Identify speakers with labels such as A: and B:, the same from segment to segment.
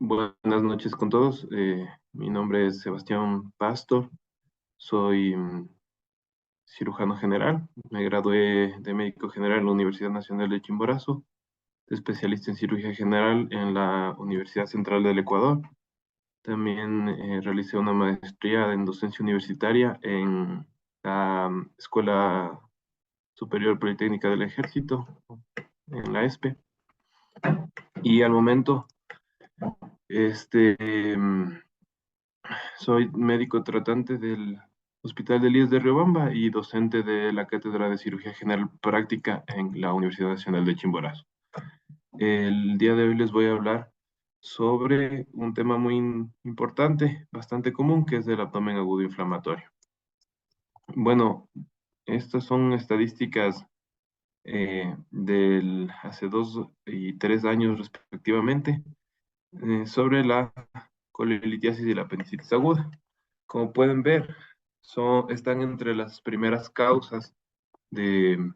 A: Buenas noches con todos. Mi nombre es Sebastián Pastor. Soy cirujano general. Me gradué de médico general en la Universidad Nacional de Chimborazo, especialista en cirugía general en la Universidad Central del Ecuador. También realicé una maestría en docencia universitaria en la Escuela Superior Politécnica del Ejército, en la ESPE. Y al momento, este, em, soy médico tratante del Hospital de IES de Riobamba y docente de la Cátedra de Cirugía General Práctica en la Universidad Nacional de Chimborazo. El día de hoy les voy a hablar sobre un tema muy importante, bastante común, que es el abdomen agudo inflamatorio. Bueno, estas son estadísticas del hace 2 y 3 años respectivamente, sobre la colelitiasis y la apendicitis aguda. Como pueden ver, están entre las primeras causas de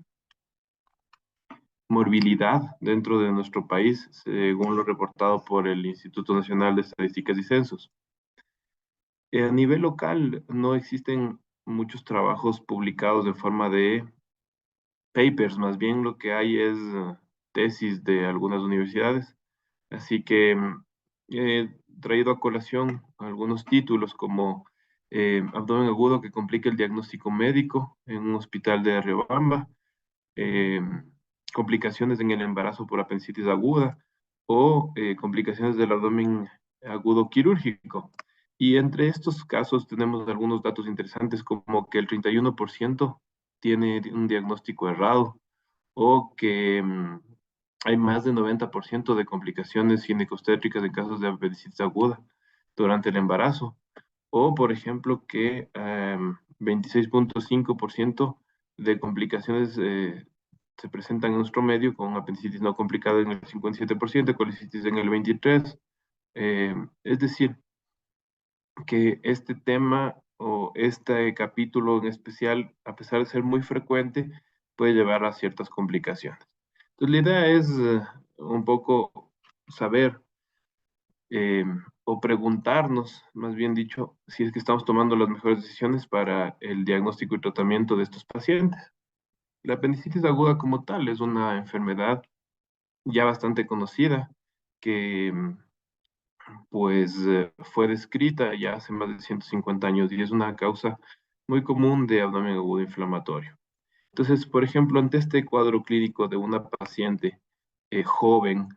A: morbilidad dentro de nuestro país, según lo reportado por el Instituto Nacional de Estadísticas y Censos. A nivel local no existen muchos trabajos publicados en forma de papers, más bien lo que hay es tesis de algunas universidades. Así que he traído a colación algunos títulos como abdomen agudo que complica el diagnóstico médico en un hospital de Riobamba, eh, complicaciones en el embarazo por apendicitis aguda o complicaciones del abdomen agudo quirúrgico. Y entre estos casos tenemos algunos datos interesantes como que el 31% tiene un diagnóstico errado o que hay más del 90% de complicaciones ginecostétricas en casos de apendicitis aguda durante el embarazo. O, por ejemplo, que 26,5% de complicaciones se presentan en nuestro medio con apendicitis no complicada en el 57%, colicitis en el 23%. Es decir, que este tema o este capítulo en especial, a pesar de ser muy frecuente, puede llevar a ciertas complicaciones. Entonces, la idea es un poco saber eh, o preguntarnos, más bien dicho, si es que estamos tomando las mejores decisiones para el diagnóstico y tratamiento de estos pacientes. La apendicitis aguda como tal es una enfermedad ya bastante conocida que fue descrita ya hace más de 150 años y es una causa muy común de abdomen agudo inflamatorio. Entonces, por ejemplo, ante este cuadro clínico de una paciente joven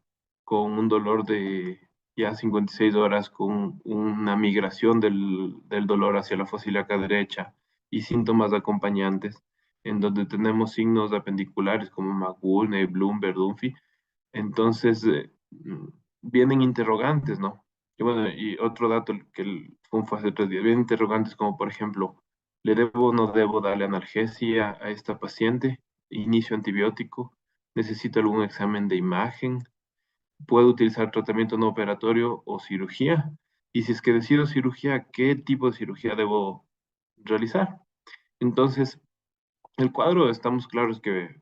A: con un dolor de ya 56 horas, con una migración del dolor hacia la fosa ilíaca derecha y síntomas acompañantes, en donde tenemos signos apendiculares como Magulne, Bloomberg, Dunphy, entonces vienen interrogantes, ¿no? Y bueno, y otro dato que fue hace 3 días, vienen interrogantes como, por ejemplo, ¿le debo o no debo darle analgesia a esta paciente? ¿Inicio antibiótico? ¿Necesito algún examen de imagen? ¿Puedo utilizar tratamiento no operatorio o cirugía? Y si es que decido cirugía, ¿qué tipo de cirugía debo realizar? Entonces, el cuadro, estamos claros que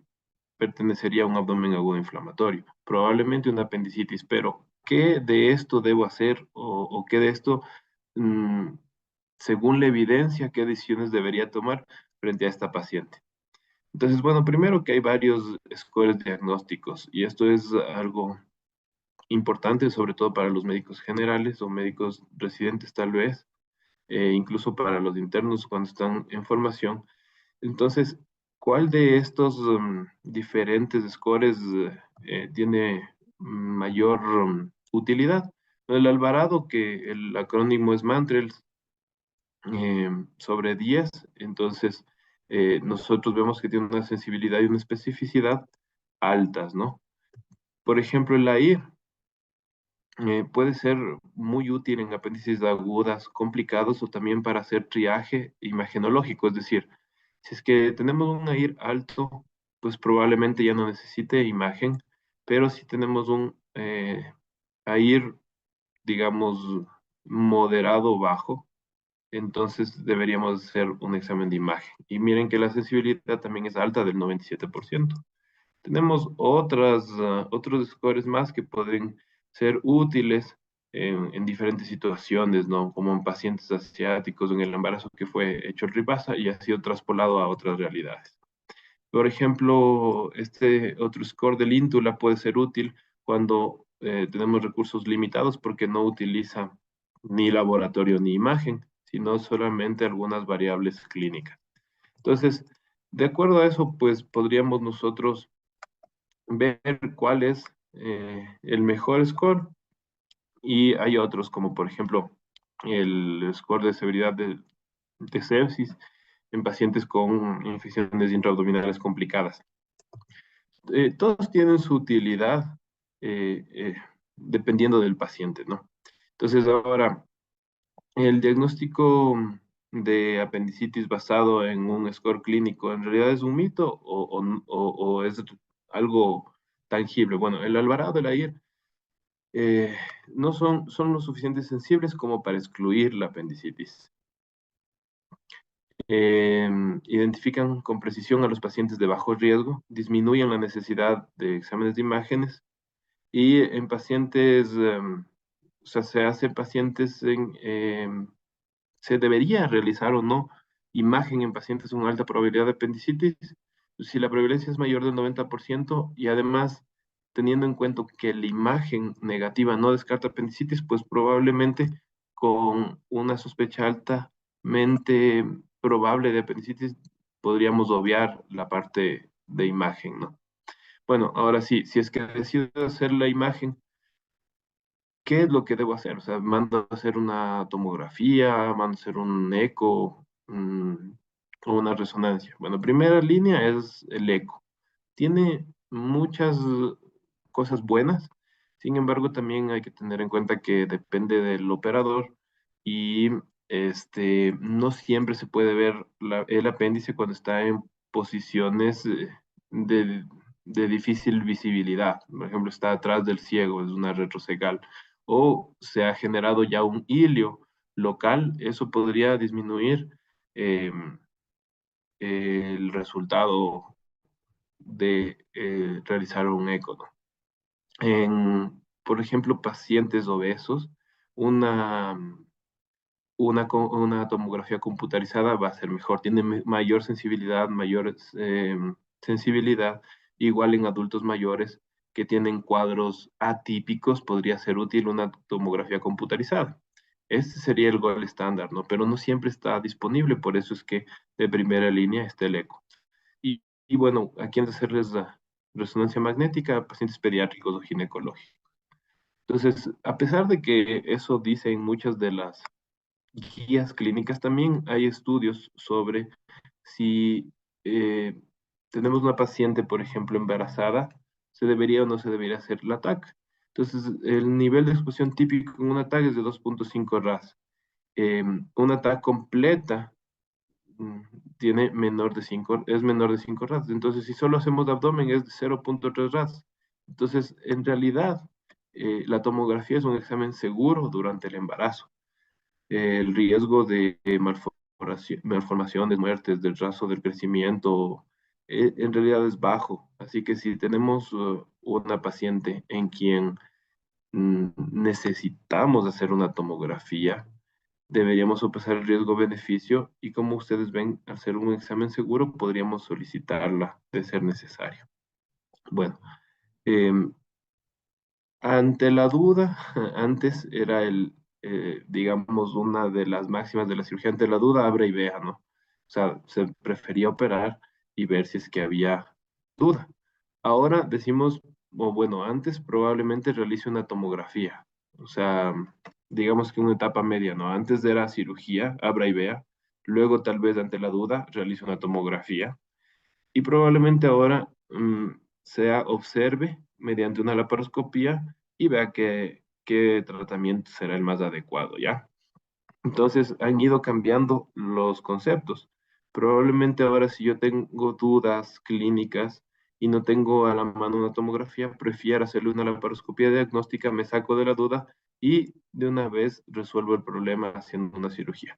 A: pertenecería a un abdomen agudo inflamatorio, probablemente una apendicitis, pero ¿qué de esto debo hacer o qué de esto, mm, según la evidencia, qué decisiones debería tomar frente a esta paciente? Entonces, bueno, primero que hay varios scores diagnósticos y esto es algo importante, sobre todo para los médicos generales o médicos residentes tal vez, incluso para los internos cuando están en formación. Entonces, ¿cuál de estos diferentes scores tiene mayor utilidad? El Alvarado, que el acrónimo es Mantrel, sobre 10, entonces nosotros vemos que tiene una sensibilidad y una especificidad altas, ¿no? Por ejemplo, el AIR puede ser muy útil en apéndices agudas complicados o también para hacer triaje imagenológico, es decir, si es que tenemos un AIR alto, pues probablemente ya no necesite imagen, pero si tenemos un AIR, digamos, moderado o bajo, entonces deberíamos hacer un examen de imagen. Y miren que la sensibilidad también es alta del 97%. Tenemos otros scores más que pueden ser útiles en diferentes situaciones, ¿no? Como en pacientes asiáticos, en el embarazo que fue hecho el Ribasa y ha sido traspolado a otras realidades. Por ejemplo, este otro score del Íntula puede ser útil cuando tenemos recursos limitados porque no utiliza ni laboratorio ni imagen, sino solamente algunas variables clínicas. Entonces, de acuerdo a eso, pues podríamos nosotros ver cuál es el mejor score y hay otros como por ejemplo el score de severidad de sepsis en pacientes con infecciones intraabdominales complicadas. Todos tienen su utilidad dependiendo del paciente, ¿no? Entonces ahora, el diagnóstico de apendicitis basado en un score clínico, ¿en realidad es un mito o es algo tangible? Bueno, el Alvarado y el Ayer no son lo suficiente sensibles como para excluir la apendicitis. Identifican con precisión a los pacientes de bajo riesgo, disminuyen la necesidad de exámenes de imágenes y en pacientes, o sea, se hace pacientes se debería realizar o no imagen en pacientes con alta probabilidad de apendicitis. Si la prevalencia es mayor del 90% y además teniendo en cuenta que la imagen negativa no descarta apendicitis, pues probablemente con una sospecha altamente probable de apendicitis podríamos obviar la parte de imagen, ¿no? Bueno, ahora sí, si es que decido hacer la imagen, ¿qué es lo que debo hacer? O sea, mando a hacer una tomografía, mando a hacer un eco, o una resonancia. Bueno, primera línea es el eco. Tiene muchas cosas buenas, sin embargo, también hay que tener en cuenta que depende del operador y no siempre se puede ver el apéndice cuando está en posiciones de, de difícil visibilidad. Por ejemplo, está atrás del ciego, es una retrocecal o se ha generado ya un hilio local, eso podría disminuir eh, el resultado de realizar un eco, ¿no? Por ejemplo, pacientes obesos, una, una tomografía computarizada va a ser mejor, tiene mayor sensibilidad, mayor sensibilidad, igual en adultos mayores que tienen cuadros atípicos, podría ser útil una tomografía computarizada. Este sería el gol estándar, ¿no? Pero no siempre está disponible, por eso es que de primera línea está el eco. Y bueno, ¿a quién hacerles la resonancia magnética? A pacientes pediátricos o ginecológicos. Entonces, a pesar de que eso dicen muchas de las guías clínicas, también hay estudios sobre si eh, tenemos una paciente, por ejemplo, embarazada, se debería o no se debería hacer la TAC. Entonces, el nivel de exposición típico en una TAC es de 2.5 RAS. Una TAC completa mm, tiene menor de 5, es menor de 5 RAS. Entonces, si solo hacemos de abdomen es de 0.3 RAS. Entonces, en realidad, la tomografía es un examen seguro durante el embarazo. El riesgo de malformaciones, muertes del trazo del crecimiento, en realidad es bajo. Así que si tenemos una paciente en quien necesitamos hacer una tomografía, deberíamos sopesar el riesgo-beneficio y como ustedes ven, al ser un examen seguro, podríamos solicitarla de ser necesario. Bueno, em, ante la duda, antes era digamos, una de las máximas de la cirugía, ante la duda, abra y vea, ¿no? O sea, se prefería operar y ver si es que había duda. Ahora decimos, o bueno, antes probablemente realice una tomografía. O sea, digamos que una etapa media, ¿no? Antes era cirugía, abra y vea. Luego, tal vez ante la duda, realice una tomografía y probablemente ahora sea observe mediante una laparoscopía y vea qué tratamiento será el más adecuado, ¿ya? Entonces han ido cambiando los conceptos. Probablemente ahora si yo tengo dudas clínicas y no tengo a la mano una tomografía, prefiero hacerle una laparoscopía diagnóstica, me saco de la duda y de una vez resuelvo el problema haciendo una cirugía.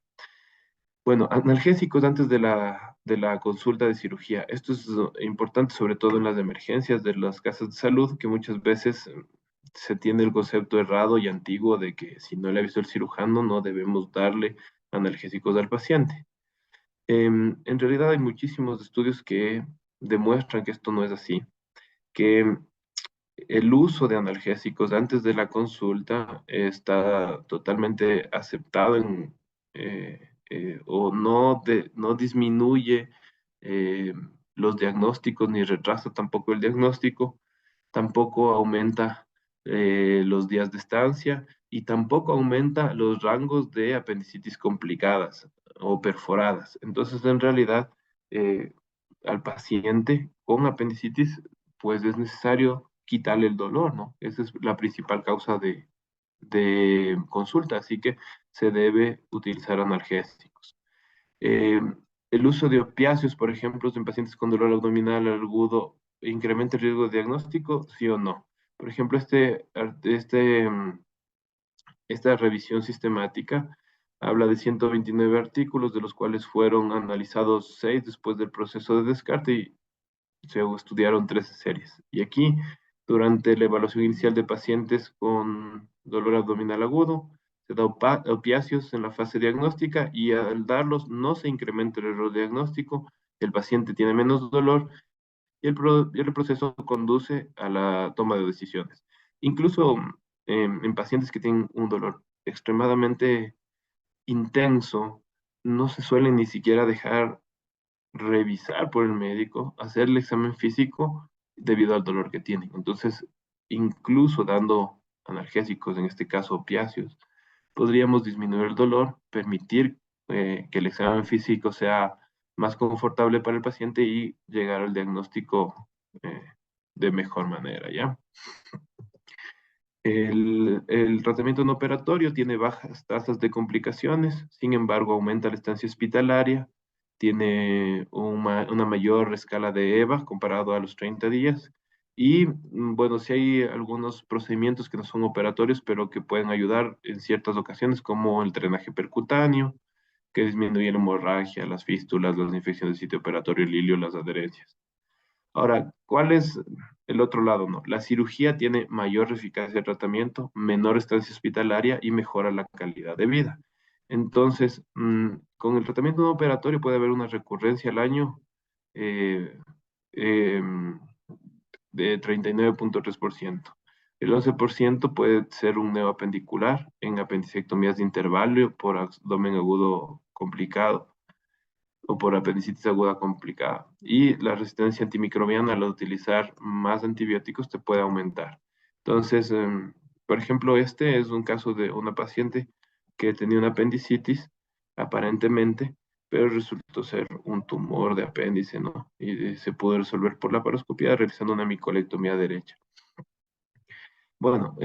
A: Bueno, analgésicos antes de la consulta de cirugía. Esto es importante sobre todo en las emergencias de las casas de salud, que muchas veces se tiene el concepto errado y antiguo de que si no le ha visto el cirujano no debemos darle analgésicos al paciente. En realidad hay muchísimos estudios que demuestran que esto no es así, que el uso de analgésicos antes de la consulta está totalmente aceptado o no disminuye los diagnósticos ni retrasa tampoco el diagnóstico, tampoco aumenta los días de estancia y tampoco aumenta los rangos de apendicitis complicadas o perforadas. Entonces, en realidad, eh, al paciente con apendicitis, pues es necesario quitarle el dolor, ¿no? Esa es la principal causa de consulta, así que se debe utilizar analgésicos. Eh, el uso de opiáceos, por ejemplo, en pacientes con dolor abdominal agudo, ¿incrementa el riesgo de diagnóstico? ¿Sí o no? Por ejemplo, esta revisión sistemática habla de 129 artículos, de los cuales fueron analizados 6 después del proceso de descarte y se estudiaron 13 series. Y aquí, durante la evaluación inicial de pacientes con dolor abdominal agudo, se da opiáceos en la fase diagnóstica y al darlos no se incrementa el error diagnóstico, el paciente tiene menos dolor y el proceso conduce a la toma de decisiones. Incluso en pacientes que tienen un dolor extremadamente intenso, no se suele ni siquiera dejar revisar por el médico, hacer el examen físico debido al dolor que tienen. Entonces, incluso dando analgésicos, en este caso opiáceos, podríamos disminuir el dolor, permitir que el examen físico sea más confortable para el paciente y llegar al diagnóstico eh, de mejor manera, ¿ya? El tratamiento no operatorio tiene bajas tasas de complicaciones, sin embargo, aumenta la estancia hospitalaria, tiene una mayor escala de EVA comparado a los 30 días. Y bueno, sí hay algunos procedimientos que no son operatorios, pero que pueden ayudar en ciertas ocasiones, como el drenaje percutáneo, que disminuye la hemorragia, las fístulas, las infecciones de sitio operatorio, el hilio, las adherencias. Ahora, ¿cuál es el otro lado? No, la cirugía tiene mayor eficacia de tratamiento, menor estancia hospitalaria y mejora la calidad de vida. Entonces, con el tratamiento no operatorio puede haber una recurrencia al año eh, em, de 39,3%. El 11% puede ser un neoapendicular en apendicectomías de intervalo por abdomen agudo complicado o por apendicitis aguda complicada. Y la resistencia antimicrobiana al utilizar más antibióticos te puede aumentar. Entonces, por ejemplo, este es un caso de una paciente que tenía una apendicitis, aparentemente, pero resultó ser un tumor de apéndice, ¿no? Y se pudo resolver por la paroscopía realizando una micolectomía derecha. Bueno,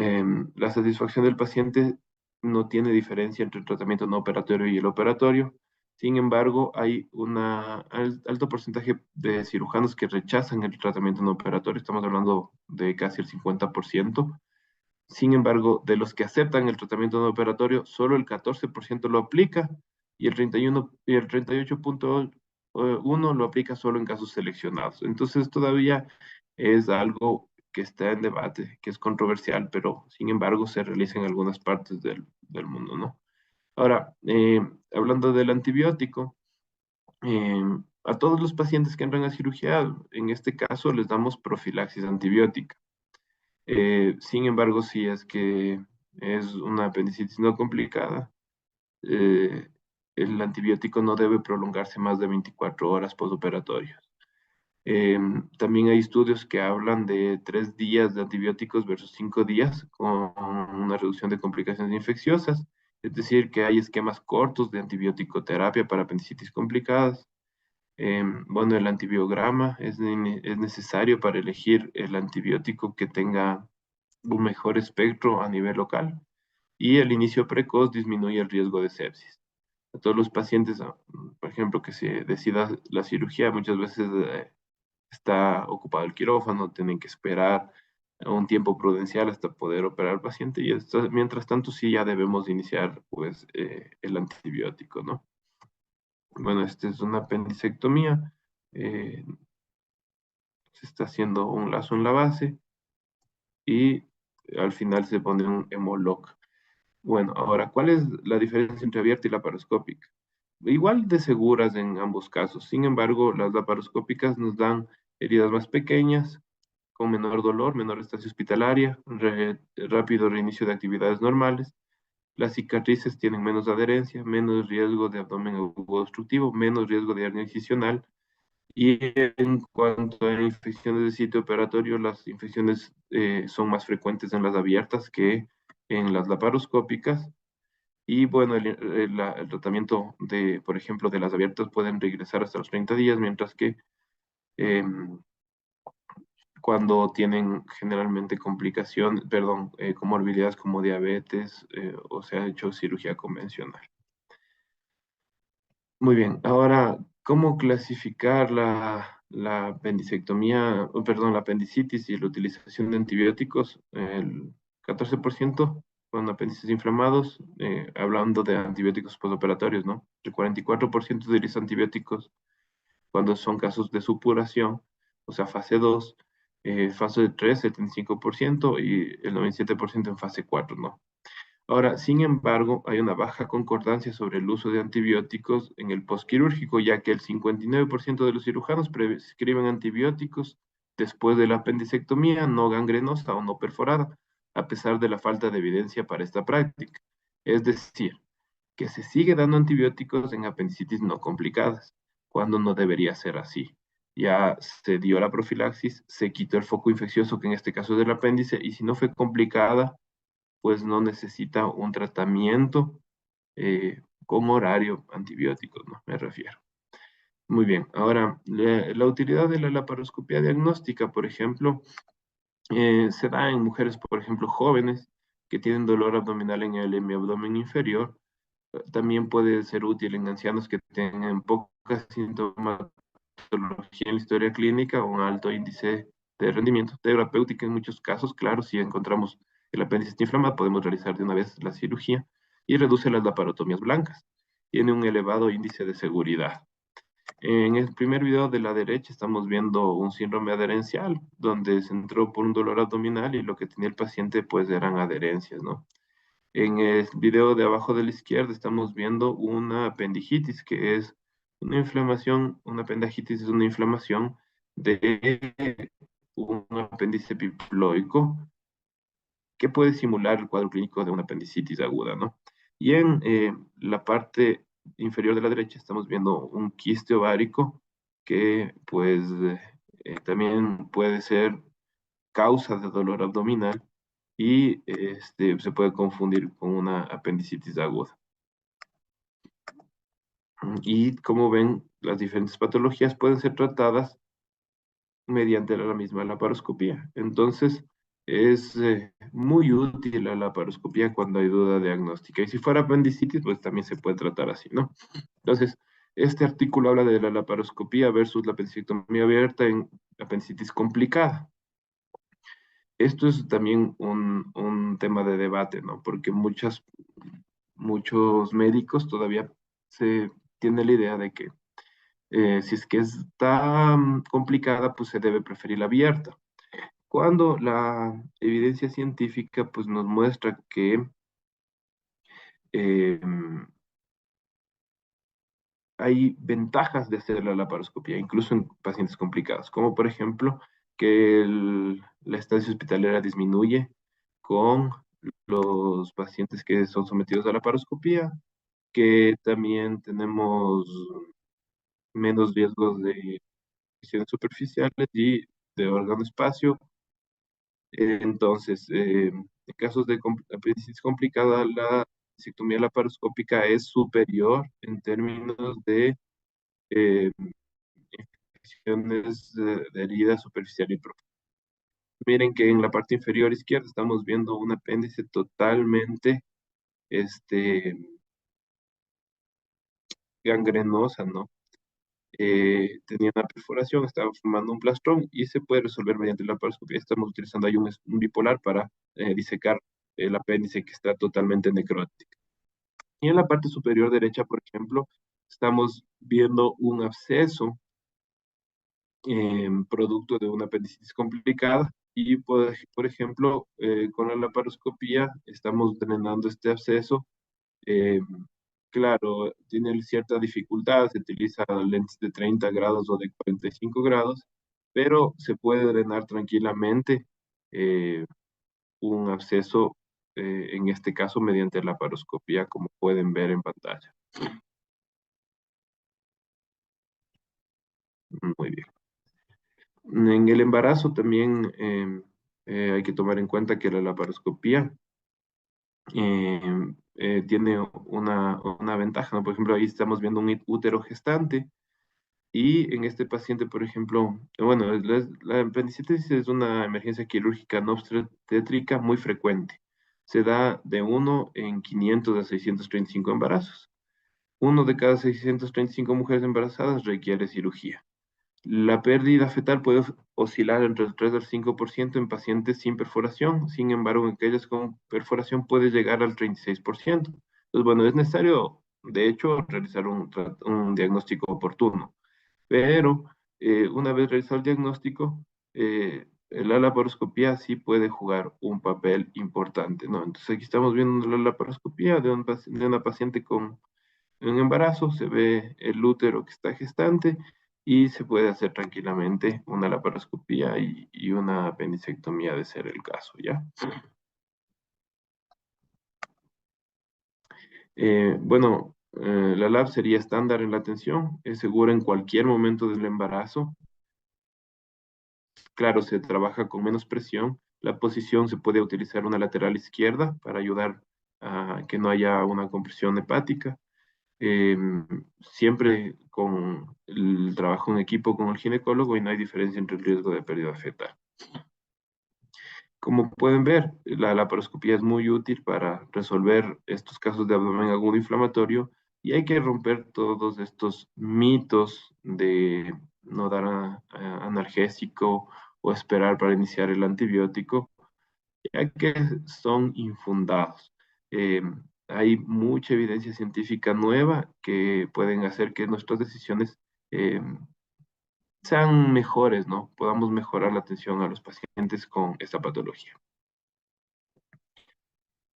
A: la satisfacción del paciente no tiene diferencia entre el tratamiento no operatorio y el operatorio. Sin embargo, hay un alto porcentaje de cirujanos que rechazan el tratamiento no operatorio. Estamos hablando de casi el 50%. Sin embargo, de los que aceptan el tratamiento no operatorio, solo el 14% lo aplica y el 38,1% lo aplica solo en casos seleccionados. Entonces, todavía es algo que está en debate, que es controversial, pero sin embargo se realiza en algunas partes del mundo, ¿no? Ahora, hablando del antibiótico, eh, a todos los pacientes que entran a cirugía, en este caso les damos profilaxis antibiótica. Sin embargo, si es que es una apendicitis no complicada, eh, el antibiótico no debe prolongarse más de 24 horas postoperatorias. También hay estudios que hablan de 3 días de antibióticos versus 5 días con una reducción de complicaciones infecciosas. Es decir, que hay esquemas cortos de antibiótico terapia para apendicitis complicadas. Bueno, el antibiograma es necesario para elegir el antibiótico que tenga un mejor espectro a nivel local y el inicio precoz disminuye el riesgo de sepsis. A todos los pacientes, por ejemplo, que se decida la cirugía, muchas veces está ocupado el quirófano, tienen que esperar un tiempo prudencial hasta poder operar al paciente y mientras tanto sí ya debemos iniciar pues el antibiótico, ¿no? Bueno, esta es una apendicectomía, se está haciendo un lazo en la base y al final se pone un hemolock. Bueno, ahora, ¿cuál es la diferencia entre abierta y laparoscópica? Igual de seguras en ambos casos. Sin embargo, las laparoscópicas nos dan heridas más pequeñas, con menor dolor, menor estancia hospitalaria, rápido reinicio de actividades normales. Las cicatrices tienen menos adherencia, menos riesgo de abdomen agudo obstructivo, menos riesgo de hernia incisional. Y en cuanto a infecciones de sitio operatorio, las infecciones son más frecuentes en las abiertas que en las laparoscópicas. Y bueno, el tratamiento de, por ejemplo, de las abiertas pueden regresar hasta los 30 días, mientras que em, cuando tienen generalmente complicación, perdón, comorbilidades como diabetes o se ha hecho cirugía convencional. Muy bien, ahora, ¿cómo clasificar la apendicectomía, perdón, la apendicitis y la utilización de antibióticos? El 14% con apéndices inflamados, hablando de antibióticos postoperatorios, ¿no? El 44% utiliza antibióticos cuando son casos de supuración, o sea, fase 2, fase 3, 75% y el 97% en fase 4, ¿no? Ahora, sin embargo, hay una baja concordancia sobre el uso de antibióticos en el postquirúrgico, ya que el 59% de los cirujanos prescriben antibióticos después de la apendicectomía no gangrenosa o no perforada, a pesar de la falta de evidencia para esta práctica. Es decir, que se sigue dando antibióticos en apendicitis no complicadas, cuando no debería ser así. Ya se dio la profilaxis, se quitó el foco infeccioso, que en este caso es del apéndice, y si no fue complicada, pues no necesita un tratamiento con horario antibiótico, ¿no? Me refiero. Muy bien, ahora, la utilidad de la laparoscopia diagnóstica, por ejemplo, se da en mujeres, por ejemplo, jóvenes que tienen dolor abdominal en el hemiabdomen inferior. También puede ser útil en ancianos que tengan poca sintomatología en la historia clínica o un alto índice de rendimiento terapéutico en muchos casos. Claro, si encontramos el apéndice está inflamado, podemos realizar de una vez la cirugía y reduce las laparotomías blancas. Tiene un elevado índice de seguridad. En el primer video de la derecha estamos viendo un síndrome adherencial, donde se entró por un dolor abdominal y lo que tenía el paciente pues eran adherencias, ¿no? En el video de abajo de la izquierda estamos viendo una apendicitis, que es una inflamación, una apendicitis es una inflamación de un apéndice diploico que puede simular el cuadro clínico de una apendicitis aguda, ¿no? Y en la parte inferior de la derecha estamos viendo un quiste ovárico que pues también puede ser causa de dolor abdominal y se puede confundir con una apendicitis aguda. Y como ven, las diferentes patologías pueden ser tratadas mediante la misma laparoscopía. Entonces, es muy útil la laparoscopía cuando hay duda diagnóstica. Y si fuera apendicitis, pues también se puede tratar así, ¿no? Entonces, este artículo habla de la laparoscopía versus la apendicectomía abierta en apendicitis complicada. Esto es también un tema de debate, ¿no? Porque muchos médicos todavía se tiene la idea de que si es que está complicada, pues se debe preferir la abierta. Cuando la evidencia científica pues nos muestra que eh, hay ventajas de hacer la laparoscopia, incluso en pacientes complicados, como por ejemplo que la estancia hospitalaria disminuye con los pacientes que son sometidos a la laparoscopia, que también tenemos menos riesgos de lesiones superficiales y de órgano espacio. Entonces, en casos de apendicitis complicada, la disectomía laparoscópica es superior en términos de eh, infecciones de herida superficial y profunda. Miren que en la parte inferior izquierda estamos viendo un apéndice totalmente este, gangrenosa, ¿no? Tenía una perforación, estaba formando un plastrón y se puede resolver mediante la laparoscopia. Estamos utilizando ahí un bipolar para disecar el apéndice que está totalmente necrótico. Y en la parte superior derecha, por ejemplo, estamos viendo un absceso producto de una apendicitis complicada Y por ejemplo, con la laparoscopía estamos drenando este absceso. eh, claro, tiene cierta dificultad, se utiliza lentes de 30 grados o de 45 grados, pero se puede drenar tranquilamente eh, un absceso, en este caso mediante la laparoscopía, como pueden ver en pantalla. Muy bien. En el embarazo también hay que tomar en cuenta que la laparoscopía tiene una ventaja, ¿no? Por ejemplo, ahí estamos viendo un útero gestante y en este paciente, por ejemplo, bueno, la apendicitis es una emergencia quirúrgica no obstétrica muy frecuente. Se da de 1 en 500 a 635 embarazos. Uno de cada 635 mujeres embarazadas requiere cirugía. La pérdida fetal puede oscilar entre el 3 al 5% en pacientes sin perforación, sin embargo, en aquellas con perforación puede llegar al 36%. Entonces, bueno, es necesario, de hecho, realizar un diagnóstico oportuno, pero una vez realizado el diagnóstico, la laparoscopía sí puede jugar un papel importante, ¿no? Entonces, aquí estamos viendo la laparoscopía de una paciente con un embarazo, se ve el útero que está gestante y se puede hacer tranquilamente una laparoscopía y una apendicectomía de ser el caso, ¿ya? Bueno, la lab sería estándar en la atención, es segura en cualquier momento del embarazo. Claro, se trabaja con menos presión. La posición se puede utilizar una lateral izquierda para ayudar a que no haya una compresión hepática. eh, Siempre con el trabajo en equipo con el ginecólogo y no hay diferencia entre el riesgo de pérdida fetal. Como pueden ver, la laparoscopía es muy útil para resolver estos casos de abdomen agudo inflamatorio y hay que romper todos estos mitos de no dar analgésico o esperar para iniciar el antibiótico, ya que son infundados. Eh, Hay mucha evidencia científica nueva que pueden hacer que nuestras decisiones eh, sean mejores, ¿no? Podamos mejorar la atención a los pacientes con esta patología.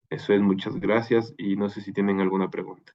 A: Eso es, muchas gracias y no sé si tienen alguna pregunta.